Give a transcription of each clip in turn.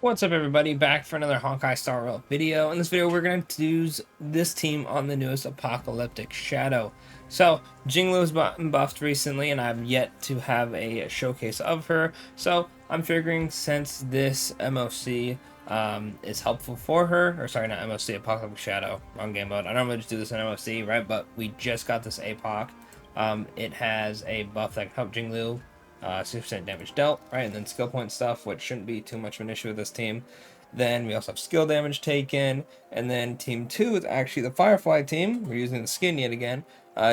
What's up, everybody? Back for another Honkai Star Rail video. In this video, we're going to use this team on the newest Apocalyptic Shadow. So, Jingliu has been buffed recently, and I've yet to have a showcase of her. So, I'm figuring since this MOC is helpful for her, or sorry, not MOC, Apocalyptic Shadow, wrong game mode. I normally just do this in MOC, right? But we just got this APOC. It has a buff that can help Jingliu 6% damage dealt, right? And then skill point stuff, which shouldn't be too much of an issue with this team. Then we also have skill damage taken, and then team 2 is actually the Firefly team. We're using the skin yet again,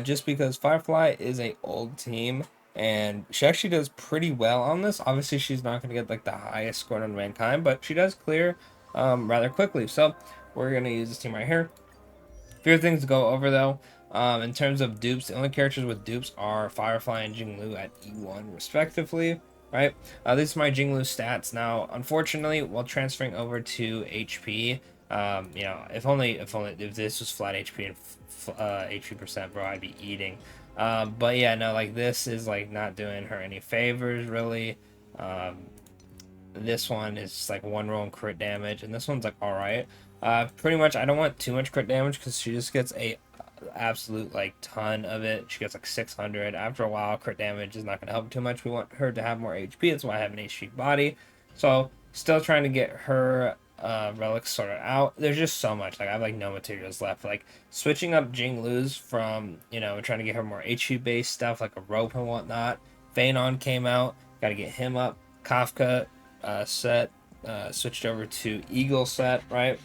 just because Firefly is a old team, and she actually does pretty well on this. Obviously, she's not going to get like the highest score on Mankind, but she does clear rather quickly. So we're going to use this team right here. Few things to go over though. In terms of dupes, the only characters with dupes are Firefly and Jingliu at E1 respectively, right? These are my Jingliu stats. Now, unfortunately, while transferring over to HP, you know, if this was flat HP and HP percent, bro, I'd be eating. But yeah, no, like this is like not doing her any favors really. This one is just like one roll and crit damage, and this one's like all right. Pretty much, I don't want too much crit damage because she just gets a absolute like ton of it. She gets like 600. After a while, crit damage is not going to help too much. We want her to have more HP. That's why I have an HP body. So still trying to get her relics sorted out. There's just so much. Like I have like no materials left. Like switching up Jingliu's from, you know, trying to get her more HP based stuff like a rope and whatnot. Phanon came out. Got to get him up. Kafka set switched over to Eagle set, right?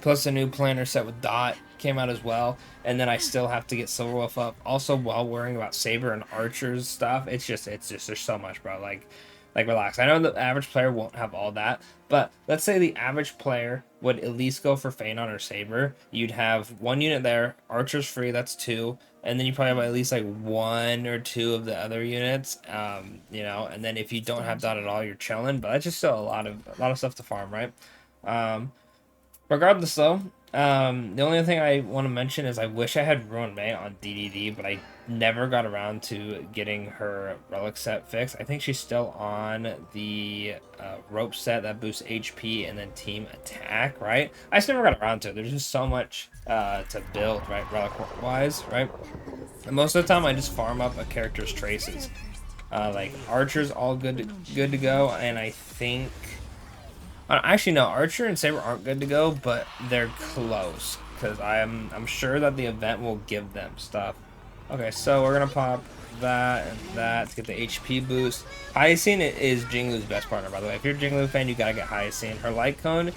Plus a new planner set with Dot came out as well, and then I still have to get Silverwolf up. Also, while worrying about Saber and Archer's stuff, it's just there's so much, bro. Like relax. I know the average player won't have all that, but let's say the average player would at least go for Phanon or Saber. You'd have one unit there. Archer's free, that's 2, and then you probably have at least like 1 or 2 of the other units. You know, and then if you don't have Dot at all, you're chilling. But that's just still a lot of stuff to farm, right? Regardless, though, the only thing I want to mention is I wish I had Ruin May on DDD, but I never got around to getting her relic set fixed. I think she's still on the rope set that boosts HP and then team attack, right? I just never got around to it. There's just so much to build, right, relic-wise, right? And most of the time, I just farm up a character's traces. Like, Archer's all good to go, and I think... Actually, no, Archer and Saber aren't good to go, but they're close. Because I'm sure that the event will give them stuff. Okay, so we're going to pop that and that to get the HP boost. Hyacinth is Jingliu's best partner, by the way. If you're a Jingliu fan, you got to get Hyacinth. Her Light Cone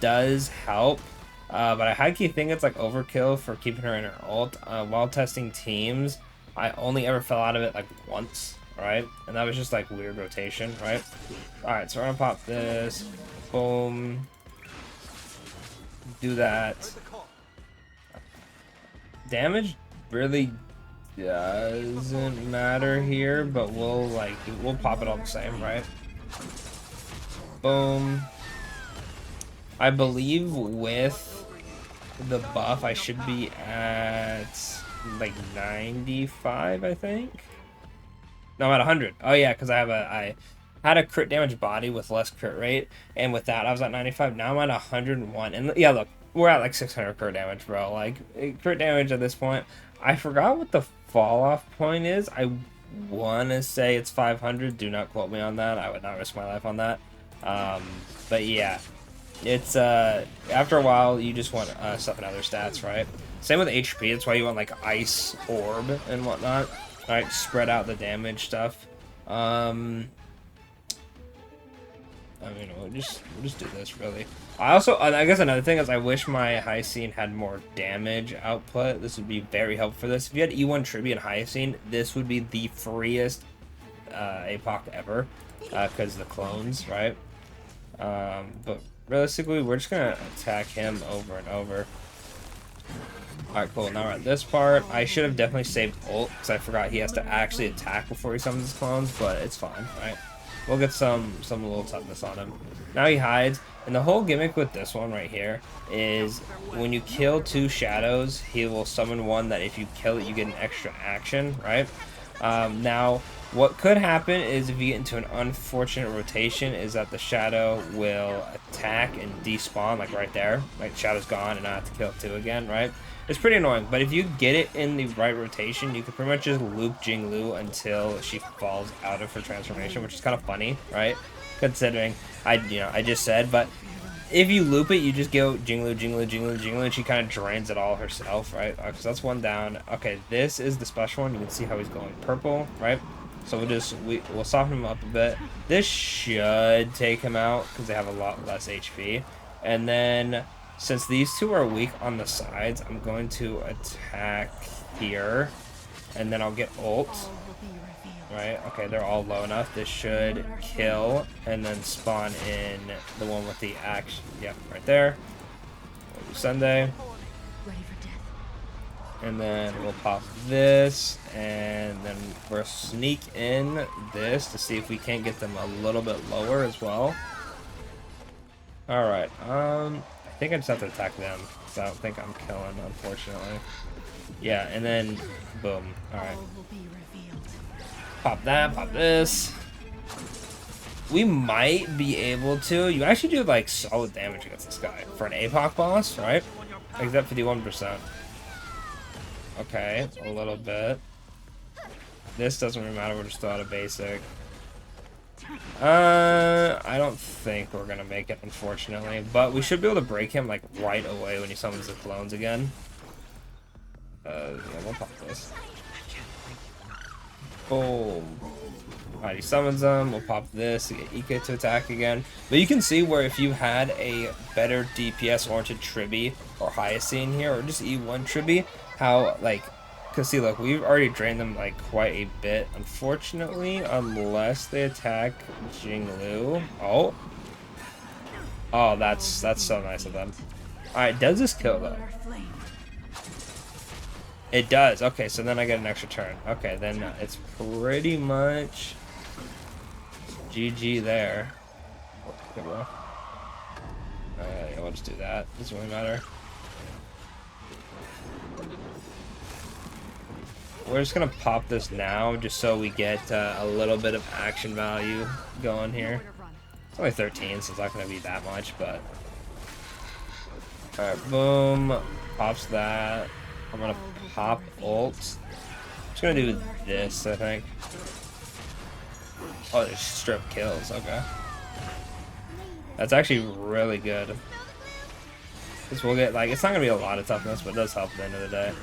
does help, but I high-key think it's like overkill for keeping her in her ult. While testing teams, I only ever fell out of it like once. Right, and that was just like weird rotation, right? All right, so we're gonna pop this, boom, do that. Damage really doesn't matter here, but we'll pop it all the same, right? Boom. I believe with the buff, I should be at like 95, I think. No, I'm at 100. Oh yeah, because I had a crit damage body with less crit rate, and with that I was at 95. Now I'm at 101, and yeah, look, we're at like 600 crit damage, bro. Like crit damage at this point. I forgot what the fall off point is. I want to say it's 500. Do not quote me on that. I would not risk my life on that. But yeah, it's after a while you just want stuff and other stats, right? Same with HP. That's why you want like ice orb and whatnot. All right, spread out the damage stuff. I mean, we'll just do this really. I guess another thing is I wish my Hyacinth had more damage output. This would be very helpful for this. If you had E1 Tribute and Hyacinth, this would be the freest APOC ever, because the clones, right? But realistically, we're just gonna attack him over and over. Alright, cool. Now we're at this part. I should have definitely saved ult, because I forgot he has to actually attack before he summons his clones, but it's fine, right? We'll get some little toughness on him. Now he hides, and the whole gimmick with this one right here is when you kill 2 shadows, he will summon one that if you kill it, you get an extra action, right? Now, what could happen is if you get into an unfortunate rotation is that the Shadow will attack and despawn, like right there. Like, Shadow's gone and I have to kill it too again, right? It's pretty annoying, but if you get it in the right rotation, you can pretty much just loop Jingliu until she falls out of her transformation, which is kind of funny, right? Considering I just said, but if you loop it, you just go Jingliu, Jingliu, Jingliu, Jingliu, and she kind of drains it all herself, right? So that's one down. Okay, this is the special one. You can see how he's going purple, right? So we'll soften him up a bit. This should take him out because they have a lot less HP. And then since these two are weak on the sides, I'm going to attack here, and then I'll get ult. Right, okay, they're all low enough. This should kill and then spawn in the one with the action. Yep, right there. We'll do Sunday. And then we'll pop this, and then we'll sneak in this to see if we can't get them a little bit lower as well. Alright, I think I just have to attack them, because I don't think I'm killing, unfortunately. Yeah, and then, boom. Alright. Pop that, pop this. We might be able to. You actually do like solid damage against this guy for an APOC boss, right? Except 51%. Okay, a little bit. This doesn't really matter, we're just still out of basic. I don't think we're gonna make it, unfortunately. But we should be able to break him like right away when he summons the clones again. Yeah, we'll pop this. Boom. Alright, he summons them. We'll pop this to get Ichor to attack again. But you can see where if you had a better DPS-oriented Tribby or Hyacine here, or just E1 Tribby, how, like, because see, look, we've already drained them, like, quite a bit, unfortunately, unless they attack Jingliu. Oh. Oh, that's so nice of them. Alright, does this kill, though? It does. Okay, so then I get an extra turn. Okay, then it's pretty much GG there. Good roll. Yeah, we'll just do that. Doesn't really matter. We're just gonna pop this now, just so we get a little bit of action value going here. It's only 13, so it's not gonna be that much, but... Alright, boom. Pops that. I'm gonna pop ult. I'm just gonna do this, I think. Oh, there's strip kills, okay. That's actually really good. Because we'll get, like, it's not gonna be a lot of toughness, but it does help at the end of the day.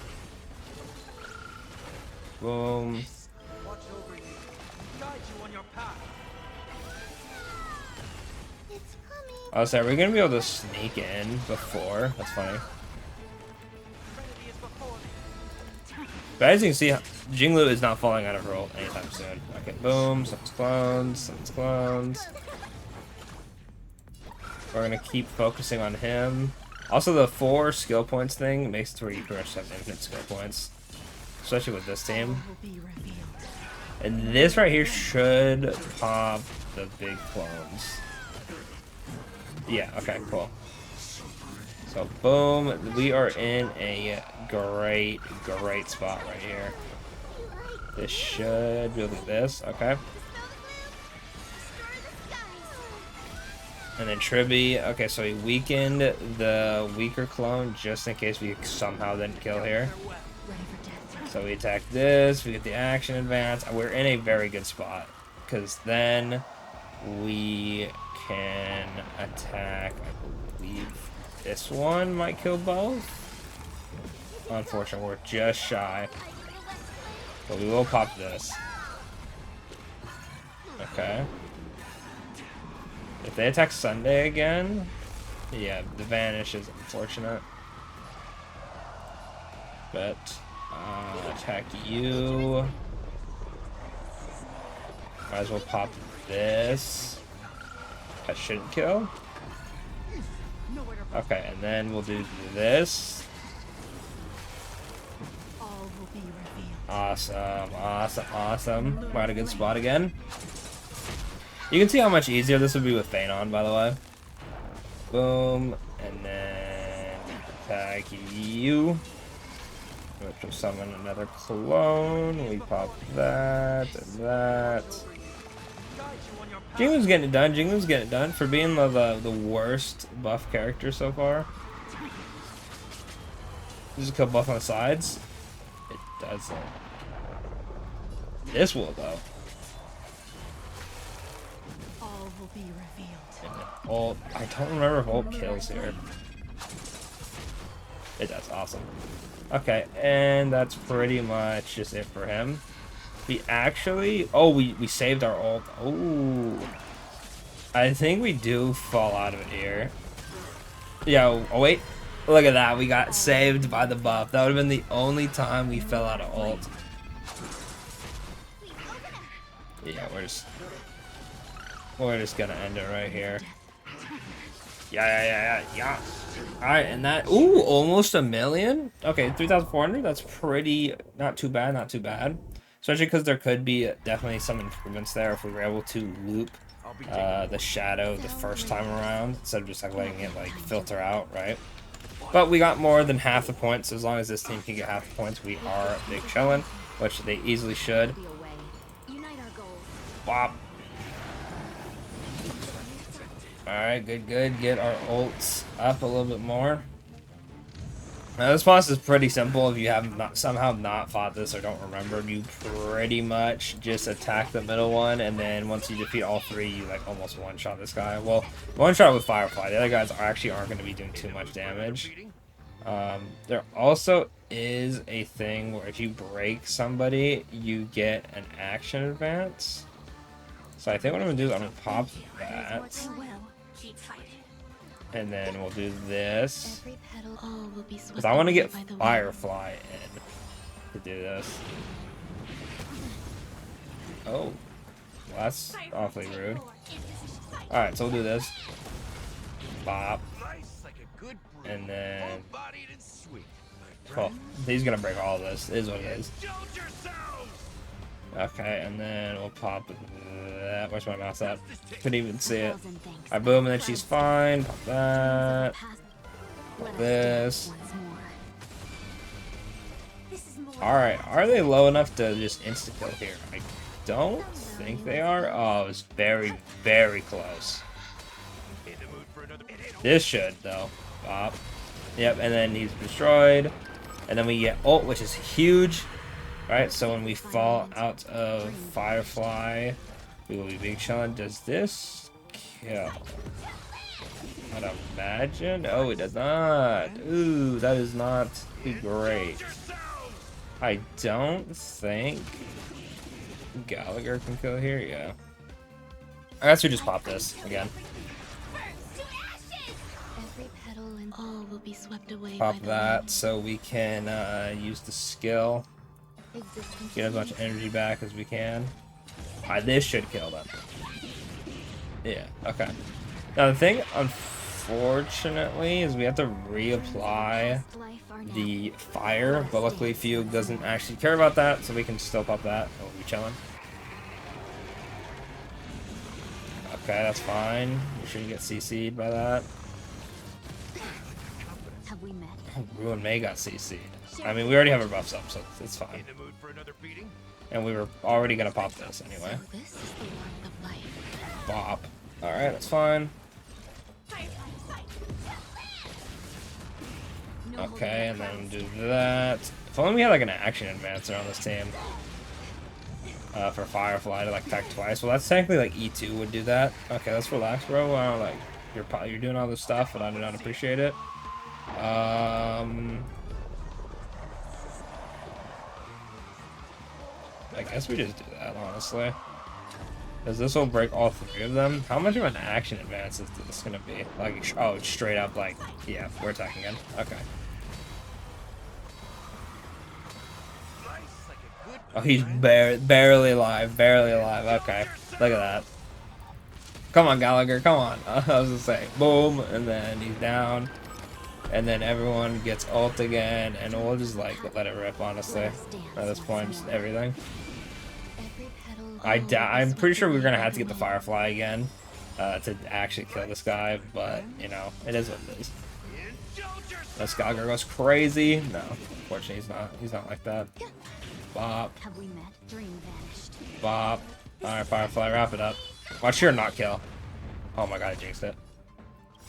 Boom. Oh, sorry, we're gonna be able to sneak in before. That's funny. But as you can see, Jingliu is not falling out of her ult anytime soon. Okay, boom, summons clones, summons clones. We're gonna keep focusing on him. Also, the 4 skill points thing makes it to where you pretty much have infinite skill points. Especially with this team. And this right here should pop the big clones. Yeah, okay, cool. So, boom, we are in a great spot right here. This should be able to do this, okay. And then Tribby, okay, so he weakened the weaker clone just in case we somehow didn't kill here. So we attack this, we get the action advance, and we're in a very good spot. Because then we can attack, I believe this one might kill both. Unfortunately, we're just shy. But we will pop this. Okay. If they attack Sunday again, yeah, the vanish is unfortunate. But attack you. Might as well pop this. That shouldn't kill. Okay, and then we'll do this. Awesome, awesome, awesome. We're at a good spot again. You can see how much easier this would be with Feign on, by the way. Boom, and then attack you. which will summon another clone. We pop that and that. Jingliu's getting it done. Jingliu's getting it done for being the worst buff character so far. Just kill buff on the sides. It doesn't. This will though. All will be revealed. Ult. I don't remember if ult kills here. It does. Awesome. Okay, and that's pretty much just it for him. We actually... Oh, we saved our ult. Oh. I think we do fall out of it here. Yo, oh wait. Look at that. We got saved by the buff. That would have been the only time we fell out of ult. Yeah, we're just gonna end it right here. Yeah. Alright, and that... Ooh, almost 1 million? Okay, 3,400? That's pretty... Not too bad. Especially because there could be definitely some improvements there if we were able to loop the shadow the first time around instead of just like letting it like filter out, right? But we got more than half the points. As long as this team can get half the points, we are big chillin', which they easily should. Bop. Alright, good. Get our ults up a little bit more. Now this boss is pretty simple. If you have somehow not fought this or don't remember, you pretty much just attack the middle one, and then once you defeat all three, you like almost one-shot this guy. Well, one-shot with Firefly. The other guys aren't going to be doing too much damage. There also is a thing where if you break somebody, you get an action advance. So I think what I'm going to do is I'm going to pop that. And then we'll do this. Because I want to get Firefly in to do this. Oh. Well, that's awfully rude. Alright, so we'll do this. Bop. And then... Cool. He's going to break all of this. It is what it is. Okay, and then we'll pop that. Where's my mouse at? Couldn't even see it. Alright, boom, and then she's fine. Pop that. Pop this. Alright, are they low enough to just insta-kill here? I don't think they are. Oh, it was very, very close. This should, though. Pop. Yep, and then he's destroyed. And then we get ult, which is huge. Right, so when we fall out of Firefly, we will be big challenge. Does this kill? I'd imagine. Oh, it does not. Ooh, that is not great. I don't think Gallagher can kill here. Yeah. I guess we just pop this again. Pop that so we can use the skill. Get as much energy back as we can. This should kill them. Yeah, okay. Now the thing, unfortunately, is we have to reapply the fire, but luckily Fugue doesn't actually care about that, so we can still pop that and we'll be chilling. Okay, that's fine. You shouldn't get CC'd by that. Oh, Ruin May got CC'd. I mean, we already have our buffs up, so it's fine. And we were already gonna pop this anyway. Bop. Alright, that's fine. Okay, and then do that. If only we had like an action advancer on this team. For Firefly to like attack twice. Well, that's technically like E2 would do that. Okay, let's relax, bro. Like you're doing all this stuff, and I do not appreciate it. I guess we just do that, honestly. Because this will break all three of them. How much of an action advance is this going to be? Like, oh, straight up, like, yeah, we're attacking again. Okay. Oh, he's barely alive. Barely alive. Okay. Look at that. Come on, Gallagher. Come on. I was going to say, boom, and then he's down. And then everyone gets ult again, and we'll just, like, let it rip, honestly. At this point, just everything. I'm pretty sure we're going to have to get the Firefly again to actually kill this guy, but, you know, it is what it is. That Skagger goes crazy. No, unfortunately he's not. He's not like that. Bop. Have we met? Dream vanished. Bop. Alright, Firefly, wrap it up. Watch your not kill. Oh my god, I jinxed it.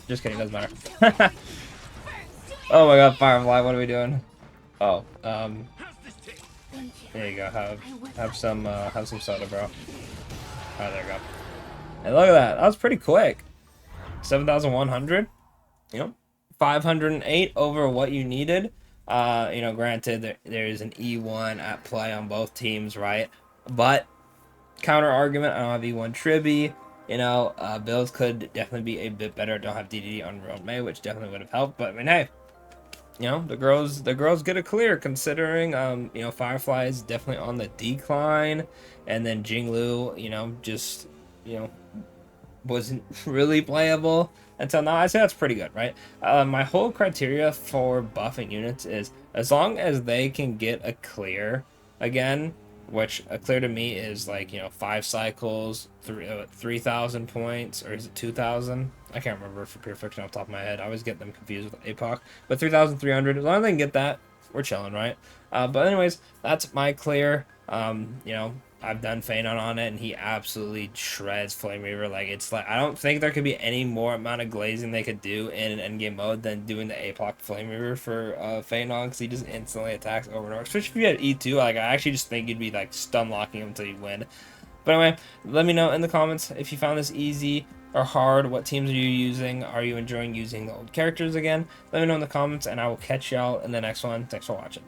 Just kidding, doesn't matter. Oh my god, Firefly, what are we doing? Oh, there you go. Have some soda, bro. Alright, there you go. And look at that. That was pretty quick. 7,100. You know, 508 over what you needed. You know, granted, there's an E1 at play on both teams, right? But counter argument, I don't have E1 Tribby. You know, builds could definitely be a bit better. Don't have DDD on Road May, which definitely would have helped. But I mean, hey, you know, the girls get a clear, considering you know, Firefly is definitely on the decline, and then Jingliu, you know, just, you know, wasn't really playable until now. I say that's pretty good, right? My whole criteria for buffing units is, as long as they can get a clear again, which a clear to me is like, you know, 5 cycles, 3,000 points, or is it 2,000? I can't remember for pure fiction off the top of my head. I always get them confused with APOC. But 3,300, as long as they can get that, we're chilling, right? But anyways, that's my clear. You know, I've done Phanon on it, and he absolutely shreds Flame Reaver. Like, it's like, I don't think there could be any more amount of glazing they could do in an endgame mode than doing the APOC Flame Reaver for Phanon, because he just instantly attacks over and over. Especially if you had E2, like, I actually just think you'd be, like, stun locking him until you win. But anyway, let me know in the comments if you found this easy or hard. What teams are you using? Are you enjoying using the old characters again? Let me know in the comments, and I will catch y'all in the next one. Thanks for watching.